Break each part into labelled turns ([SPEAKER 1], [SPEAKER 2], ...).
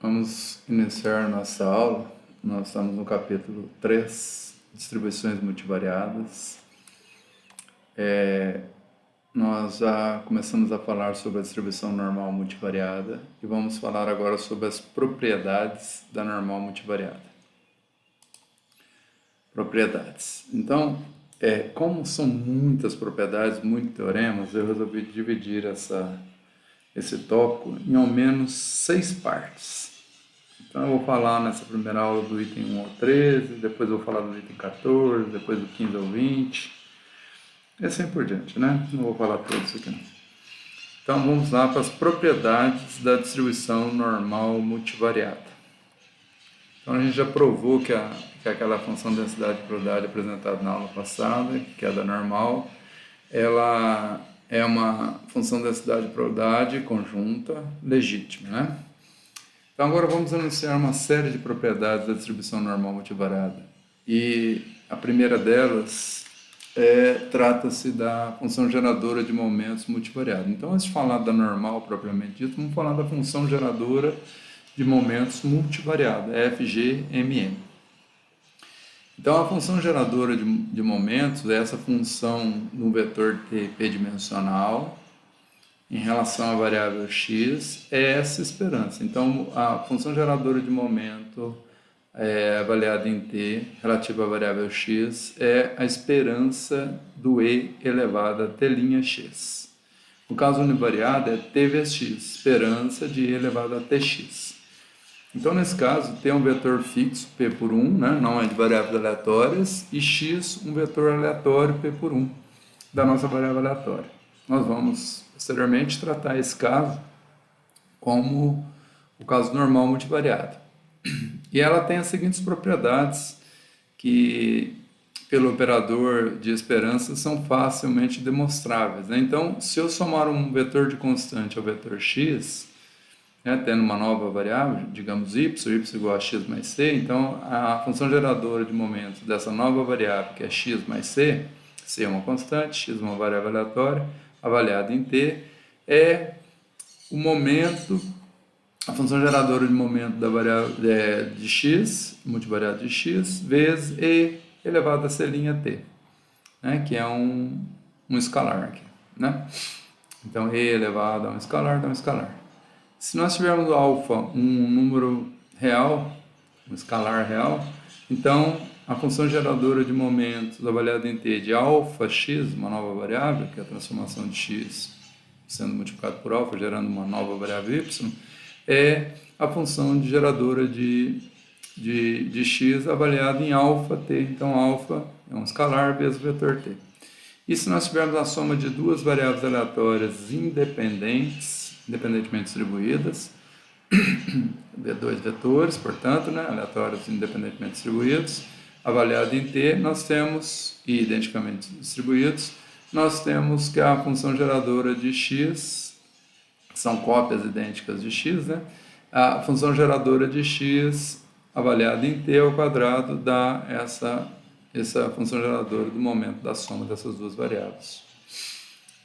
[SPEAKER 1] Vamos iniciar nossa aula. Nós estamos no capítulo 3, distribuições multivariadas. Nós já começamos a falar sobre a distribuição normal multivariada e vamos falar agora sobre as propriedades da normal multivariada. Propriedades. Então, como são muitas propriedades, muitos teoremas, eu resolvi dividir esse tópico em ao menos 6 partes. Então eu vou falar nessa primeira aula do item 1 ao 13, depois eu vou falar do item 14, depois do 15 ao 20, e assim por diante, né? Não vou falar todos aqui não. Então vamos lá para as propriedades da distribuição normal multivariada. Então a gente já provou que aquela função densidade e probabilidade apresentada na aula passada, que é da normal, ela é uma função densidade e probabilidade conjunta legítima, né? Então agora vamos anunciar uma série de propriedades da distribuição normal multivariada. E a primeira delas trata-se da função geradora de momentos multivariada. Então, antes de falar da normal propriamente dito, vamos falar da função geradora de momentos multivariada, FGMM. Então, a função geradora de momentos é essa função no vetor TP dimensional em relação à variável x, é essa esperança. Então, a função geradora de momento avaliada em t, relativa à variável x, é a esperança do e elevado a t'(x). No caso univariado, é t vezes x, esperança de e elevado a tx. Então, nesse caso, t é um vetor fixo, p por 1, né? Não é de variáveis aleatórias, e x um vetor aleatório, p por 1, da nossa variável aleatória. Nós vamos, posteriormente, tratar esse caso como o caso normal multivariado. E ela tem as seguintes propriedades que, pelo operador de esperança, são facilmente demonstráveis, né? Então, se eu somar um vetor de constante ao vetor x, tendo uma nova variável, digamos y igual a x mais c, então a função geradora de momento dessa nova variável, que é x mais c é uma constante, x é uma variável aleatória, avaliada em t, é o momento, a função geradora de momento da variável de x, multivariada de x, vezes e elevado a c'(t), né, que é um escalar aqui, né? Então, e elevado a um escalar dá um escalar. Se nós tivermos alfa um número real, um escalar real, então a função geradora de momentos avaliada em t de alfa x, uma nova variável, que é a transformação de x sendo multiplicado por alfa, gerando uma nova variável y, é a função geradora de x avaliada em alfa t. Então, alfa é um escalar vezes o vetor t. E se nós tivermos a soma de duas variáveis aleatórias independentemente distribuídas, dois vetores, portanto, né, aleatórios independentemente distribuídos, avaliado em t, nós temos, e identicamente distribuídos, nós temos que a função geradora de x, são cópias idênticas de x, né? A função geradora de x avaliada em t ao quadrado dá essa função geradora do momento da soma dessas duas variáveis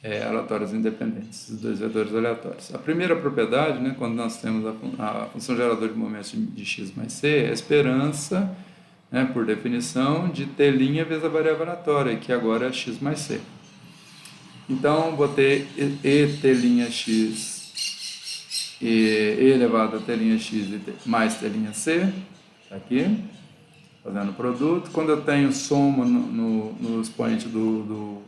[SPEAKER 1] aleatórias independentes, os dois vetores aleatórios. A primeira propriedade, né, quando nós temos a função geradora de momentos de x mais c, é a esperança, né, por definição, de t' vezes a variável aleatória, que agora é x mais c. Então, vou ter e t'x e elevado a t'x mais t'c, tá aqui, fazendo produto. Quando eu tenho soma no expoente do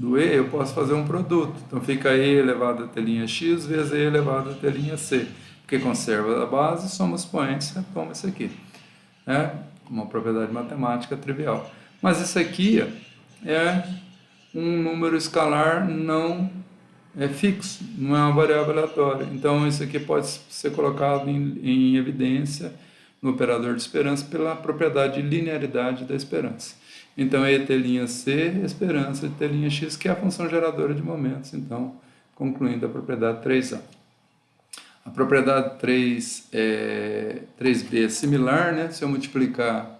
[SPEAKER 1] e, eu posso fazer um produto. Então, fica e elevado a t'x vezes e elevado a t'c, porque conserva a base, soma os expoentes, retoma isso aqui. Uma propriedade matemática trivial. Mas isso aqui é um número escalar não fixo, não é uma variável aleatória. Então, isso aqui pode ser colocado em evidência no operador de esperança pela propriedade de linearidade da esperança. Então, e t'c, esperança de t'x, que é a função geradora de momentos. Então, concluindo a propriedade 3a. A propriedade 3b é similar, né? Se eu multiplicar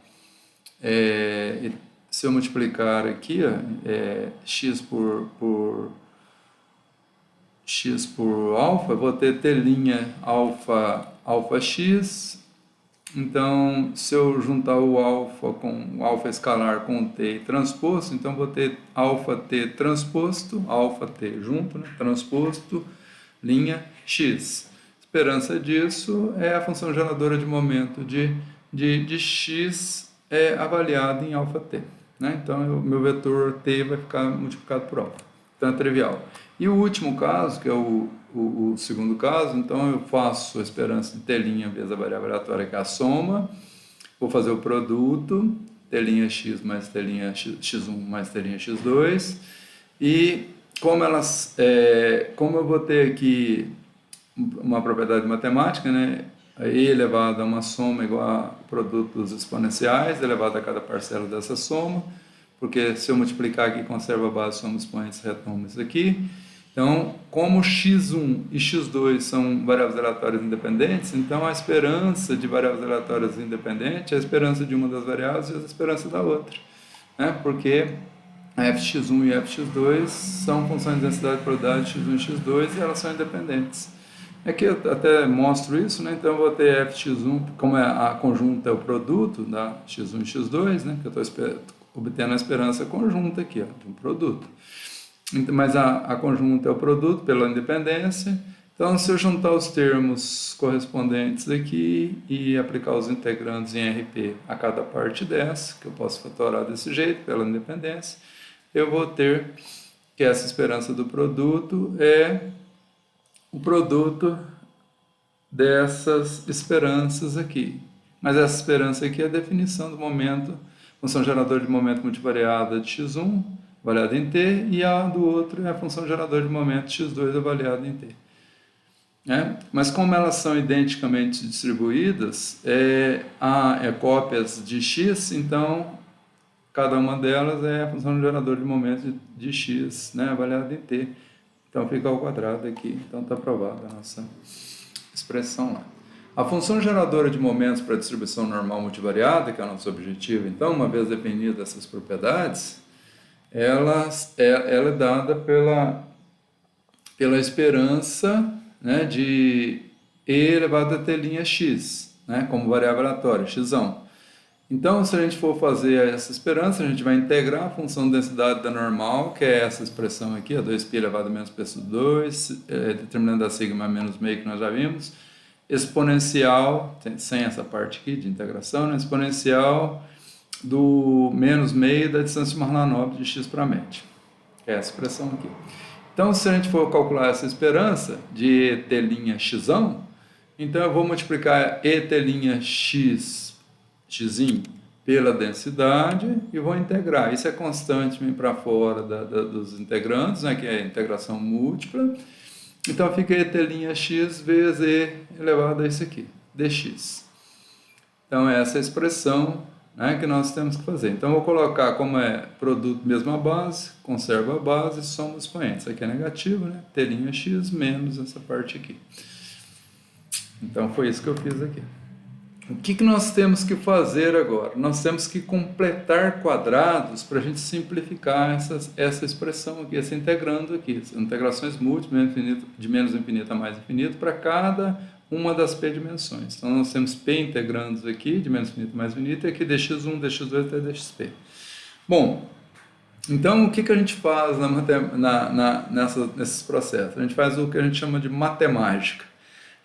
[SPEAKER 1] aqui, x por alfa, eu vou ter t' alfa alfa x. Então, se eu juntar o alfa com o alfa escalar com o t transposto, então vou ter alfa t transposto, alfa t junto, né, transposto, linha x. Esperança disso é a função geradora de momento de x avaliada em alfa t. Né? Então, o meu vetor t vai ficar multiplicado por alfa. Então, é trivial. E o último caso, que é o segundo caso, então eu faço a esperança de t' vezes a variável aleatória, que é a soma, vou fazer o produto, t' x mais t' x1 mais t' x2, e como eu vou ter aqui uma propriedade matemática, né, e elevado a uma soma igual a produto dos exponenciais, elevado a cada parcela dessa soma, porque se eu multiplicar aqui, conserva a base, soma expoentes, retomo isso aqui. Então, como x1 e x2 são variáveis aleatórias independentes, então a esperança de variáveis aleatórias independentes é a esperança de uma das variáveis e a esperança da outra. Né? Porque a fx1 e a fx2 são funções de densidade de probabilidade x1 e x2 e elas são independentes. Aqui eu até mostro isso, né? Então eu vou ter fx1, como a conjunta é o produto da x1 e x2, né? Que eu estou obtendo a esperança conjunta aqui, ó, de um produto. Mas a conjunta é o produto pela independência. Então, se eu juntar os termos correspondentes aqui e aplicar os integrandos em RP a cada parte dessa, que eu posso fatorar desse jeito, pela independência, eu vou ter que essa esperança do produto é o produto dessas esperanças aqui. Mas essa esperança aqui é a definição do momento, função geradora de momento multivariada de x1, avaliada em t, e a do outro é a função geradora de momento x2 avaliada em t. Mas como elas são identicamente distribuídas, cópias de x, então cada uma delas é a função geradora de momento de x, né, avaliada em t. Então fica ao quadrado aqui, então está aprovada a nossa expressão lá. A função geradora de momentos para a distribuição normal multivariada, que é o nosso objetivo, então, uma vez definidas essas propriedades, ela é dada pela esperança, né, de e elevado a t' x, né, como variável aleatória, xão. Então, se a gente for fazer essa esperança, a gente vai integrar a função de densidade da normal, que é essa expressão aqui, a 2π elevado a menos p sobre 2, determinando a sigma menos meio que nós já vimos, exponencial, sem essa parte aqui de integração, né, exponencial do menos meio da distância de Marlanov de x para média, que é essa expressão aqui. Então, se a gente for calcular essa esperança de t' xão, então eu vou multiplicar et' x pela densidade e vou integrar. Isso é constante para fora dos integrantes, né, que é a integração múltipla. Então fica et' x vezes e elevado a isso aqui, dx. Então essa é a expressão, né, que nós temos que fazer. Então eu vou colocar como é produto mesmo a base, conserva a base, soma os expoentes. Aqui é negativo, né? T' x menos essa parte aqui. Então foi isso que eu fiz aqui. O que nós temos que fazer agora? Nós temos que completar quadrados para a gente simplificar essa expressão aqui, essa integrando aqui, integrações múltiplas de menos infinito a mais infinito para cada uma das p dimensões. Então nós temos p integrandos aqui, de menos infinito a mais infinito, e aqui dx1, dx2 até dxp. Bom, então o que a gente faz nesses processos? A gente faz o que a gente chama de matemática.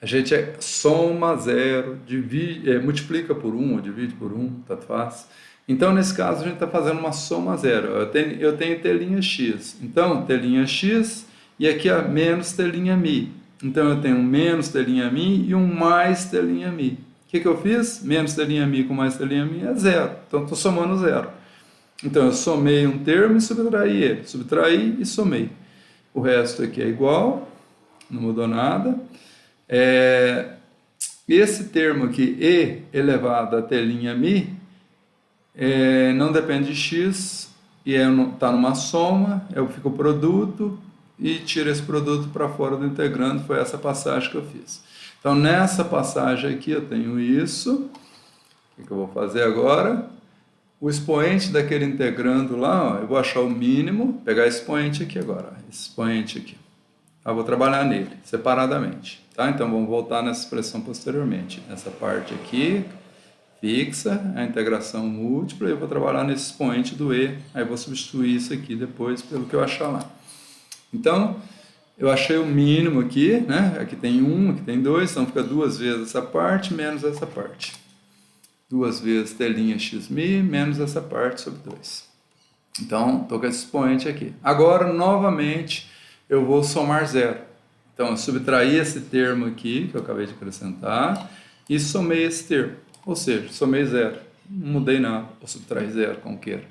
[SPEAKER 1] A gente soma zero, multiplica por 1 ou divide por 1, tanto faz. Então, nesse caso, a gente está fazendo uma soma zero. Eu tenho t' x. Então, t' x e aqui é menos t' mi. Então, eu tenho um menos t' mi e um mais t' mi. O que eu fiz? Menos t' mi com mais t' mi é zero. Então, estou somando zero. Então, eu somei um termo e subtraí ele. Subtraí e somei. O resto aqui é igual, não mudou nada. Esse termo aqui, e elevado a t' mi, não depende de x, e está numa soma, eu fico o produto, e tiro esse produto para fora do integrando, foi essa passagem que eu fiz. Então, nessa passagem aqui, eu tenho isso. O que eu vou fazer agora? O expoente daquele integrando lá, ó, eu vou achar o mínimo, pegar esse expoente aqui agora, esse expoente aqui. Eu vou trabalhar nele, separadamente. Tá? Então, vamos voltar nessa expressão posteriormente. Essa parte aqui, fixa, a integração múltipla, eu vou trabalhar nesse expoente do E, aí eu vou substituir isso aqui depois pelo que eu achar lá. Então, eu achei o mínimo aqui, né? Aqui tem 1, aqui tem 2, então fica 2 vezes essa parte menos essa parte. 2 vezes t' xmi menos essa parte sobre 2. Então, estou com esse expoente aqui. Agora, novamente, eu vou somar zero. Então, eu subtraí esse termo aqui, que eu acabei de acrescentar, e somei esse termo. Ou seja, somei zero. Não mudei nada, ou subtraí zero, como queira.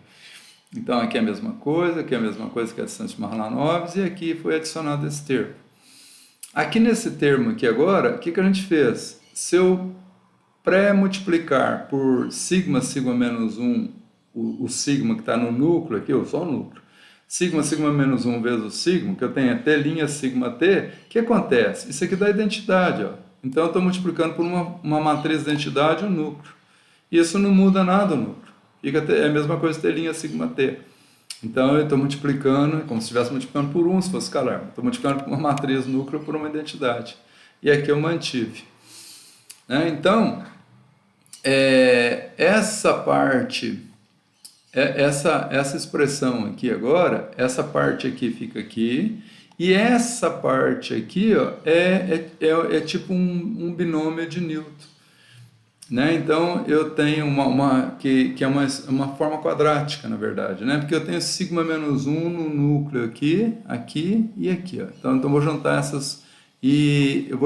[SPEAKER 1] Então, aqui é a mesma coisa, aqui é a mesma coisa que a distância de Mahalanobis, e aqui foi adicionado esse termo. Aqui nesse termo aqui agora, o que a gente fez? Se eu pré-multiplicar por sigma menos 1, o sigma que está no núcleo aqui, só o núcleo, sigma menos 1 vezes o sigma, que eu tenho t' sigma t, o que acontece? Isso aqui dá identidade, ó. Então eu estou multiplicando por uma matriz de identidade o núcleo. Isso não muda nada o núcleo. É a mesma coisa t' sigma t. Então eu estou multiplicando, como se estivesse multiplicando por 1 se fosse escalar. Estou multiplicando por uma matriz núcleo por uma identidade. E aqui eu mantive. Né? Então, essa parte, essa expressão aqui agora, essa parte aqui fica aqui, e essa parte aqui ó, é tipo um binômio de Newton. Né? Então, eu tenho que é uma forma quadrática, na verdade, né? Porque eu tenho sigma menos 1 no núcleo aqui, aqui e aqui. Ó. Então, eu vou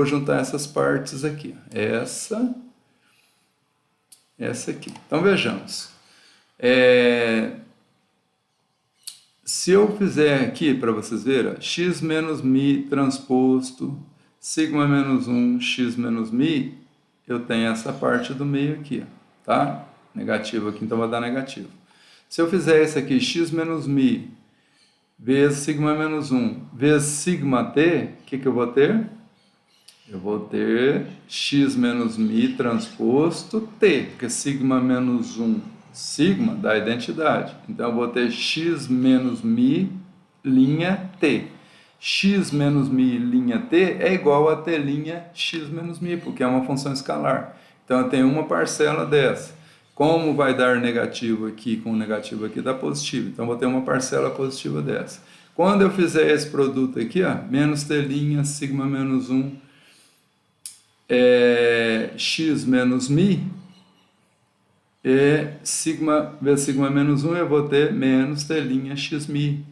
[SPEAKER 1] juntar essas partes aqui. Essa aqui. Então, vejamos. Se eu fizer aqui, para vocês verem, ó, x menos mi transposto, sigma menos 1, x menos mi, eu tenho essa parte do meio aqui, tá? Negativo aqui, então vai dar negativo. Se eu fizer isso aqui, x menos mi, vezes sigma menos 1, vezes sigma t, o que eu vou ter? Eu vou ter x menos mi transposto t, porque sigma menos 1, sigma dá identidade. Então eu vou ter x menos mi linha t. X menos mi linha t é igual a t linha x menos mi, porque é uma função escalar. Então eu tenho uma parcela dessa. Como vai dar negativo aqui com negativo aqui, dá positivo. Então eu vou ter uma parcela positiva dessa. Quando eu fizer esse produto aqui, ó, menos t linha sigma menos 1 x menos mi, sigma vezes sigma menos 1, eu vou ter menos t linha x mi.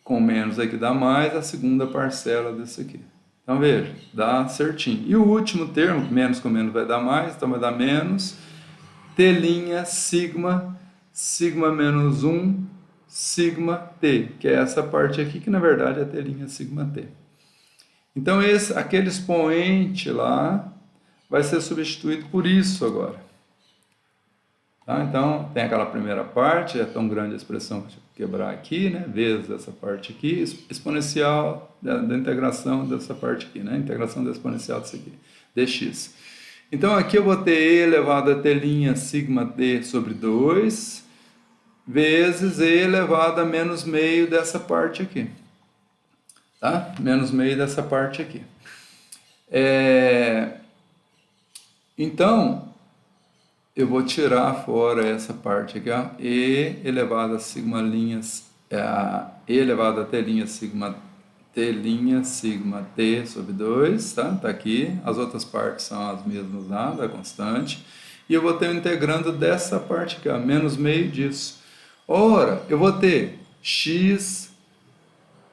[SPEAKER 1] Com menos aqui dá mais a segunda parcela desse aqui. Então veja, dá certinho. E o último termo, menos com menos vai dar mais, então vai dar menos t' sigma menos 1, sigma t, que é essa parte aqui, que na verdade é t' sigma t. Então aquele expoente lá vai ser substituído por isso agora. Tá? Então, tem aquela primeira parte, é tão grande a expressão que eu tive que quebrar aqui, né? Vezes essa parte aqui, exponencial da integração dessa parte aqui, né? Integração da exponencial disso aqui, dx. Então, aqui eu vou ter e elevado a t' sigma t sobre 2, vezes e elevado a menos meio dessa parte aqui. Tá? Menos meio dessa parte aqui. Então, eu vou tirar fora essa parte aqui, ó, e elevado a sigma linhas, e elevado a t' sigma t sobre 2, tá? Tá aqui, as outras partes são as mesmas lá, da constante, e eu vou ter o integrando dessa parte aqui, ó, menos meio disso. Ora, eu vou ter x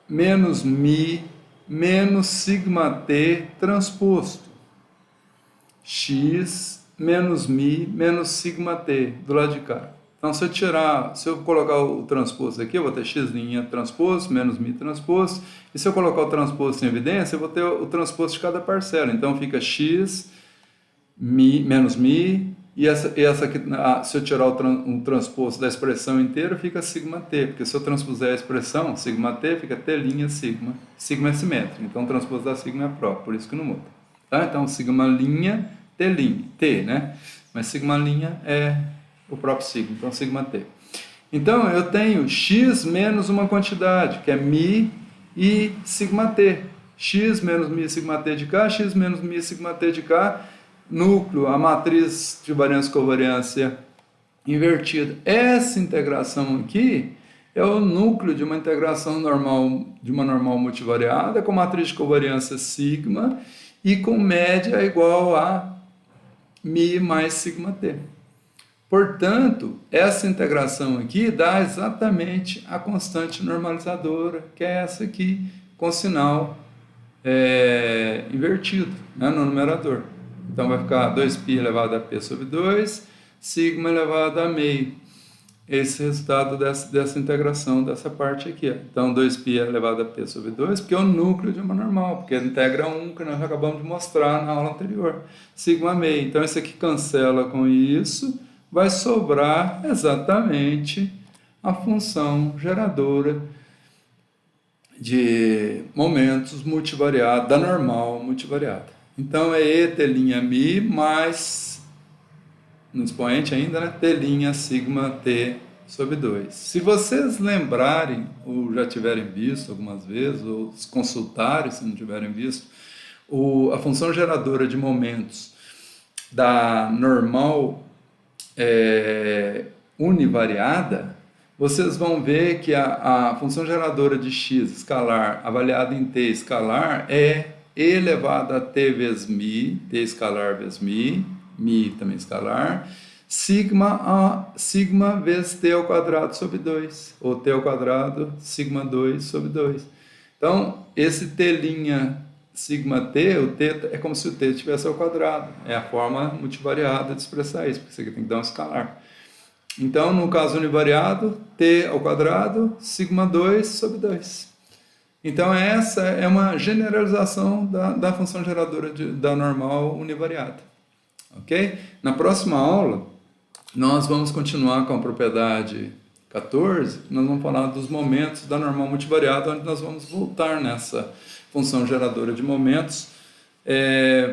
[SPEAKER 1] menos mi menos sigma t transposto, x menos mi menos sigma t do lado de cá. Então, se eu colocar o transposto aqui, eu vou ter x' transposto menos mi transposto, e se eu colocar o transposto em evidência, eu vou ter o transposto de cada parcela. Então, fica x menos mi, e essa aqui, se eu tirar o transposto da expressão inteira, fica sigma t, porque se eu transpuser a expressão sigma t, fica t' sigma. Sigma é simétrico, então o transposto da sigma é próprio, por isso que não muda. Tá? Então, sigma linha T, né? Mas sigma linha é o próprio sigma, então sigma t. Então, eu tenho x menos uma quantidade, que é mi e sigma t. x menos μ sigma t de K, x menos μ sigma t de K, núcleo, a matriz de variância e covariância invertida. Essa integração aqui é o núcleo de uma integração normal, de uma normal multivariada, com matriz de covariância sigma e com média igual a μ mais sigma t. Portanto, essa integração aqui dá exatamente a constante normalizadora, que é essa aqui, com sinal invertido, né, no numerador. Então vai ficar 2π elevado a p sobre 2, sigma elevado a meio. Esse resultado dessa integração, dessa parte aqui. Ó. Então 2π elevado a p sobre 2, porque é o núcleo de uma normal, porque integra 1, que nós acabamos de mostrar na aula anterior. Sigma meio. Então isso aqui cancela com isso, vai sobrar exatamente a função geradora de momentos multivariada, da normal multivariada. Então é E' mais, no expoente ainda, né? T' sigma t sobre 2. Se vocês lembrarem, ou já tiverem visto algumas vezes, ou se consultarem se não tiverem visto, a função geradora de momentos da normal univariada, vocês vão ver que a função geradora de x escalar avaliada em t escalar é e elevado a t vezes μ, t escalar vezes μ, μ também escalar, sigma vezes t ao quadrado sobre 2, ou t ao quadrado sigma 2 sobre 2. Então, esse t' sigma t, o t é como se o t estivesse ao quadrado. É a forma multivariada de expressar isso, porque isso aqui tem que dar um escalar. Então, no caso univariado, t ao quadrado, sigma 2 sobre 2. Então, essa é uma generalização da função geradora da normal univariada. Ok? Na próxima aula, nós vamos continuar com a propriedade 14, nós vamos falar dos momentos da normal multivariada, onde nós vamos voltar nessa função geradora de momentos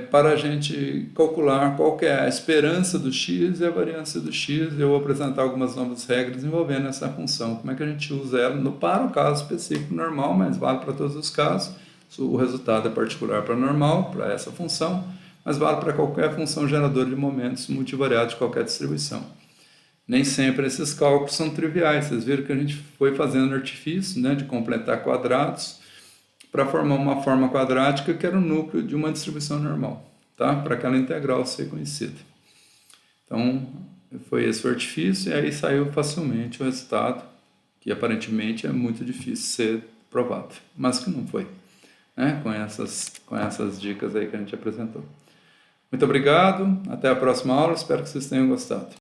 [SPEAKER 1] para a gente calcular qual que é a esperança do x e a variância do x. Eu vou apresentar algumas novas regras envolvendo essa função, como é que a gente usa ela para o caso específico normal, mas vale para todos os casos. O resultado é particular para normal, para essa função, mas vale para qualquer função geradora de momentos multivariada de qualquer distribuição. Nem sempre esses cálculos são triviais. Vocês viram que a gente foi fazendo artifício, né, de completar quadrados para formar uma forma quadrática que era o núcleo de uma distribuição normal, tá? Para aquela integral ser conhecida. Então, foi esse o artifício e aí saiu facilmente o resultado, que aparentemente é muito difícil ser provado, mas que não foi, né? Com essas dicas aí que a gente apresentou. Muito obrigado, até a próxima aula, espero que vocês tenham gostado.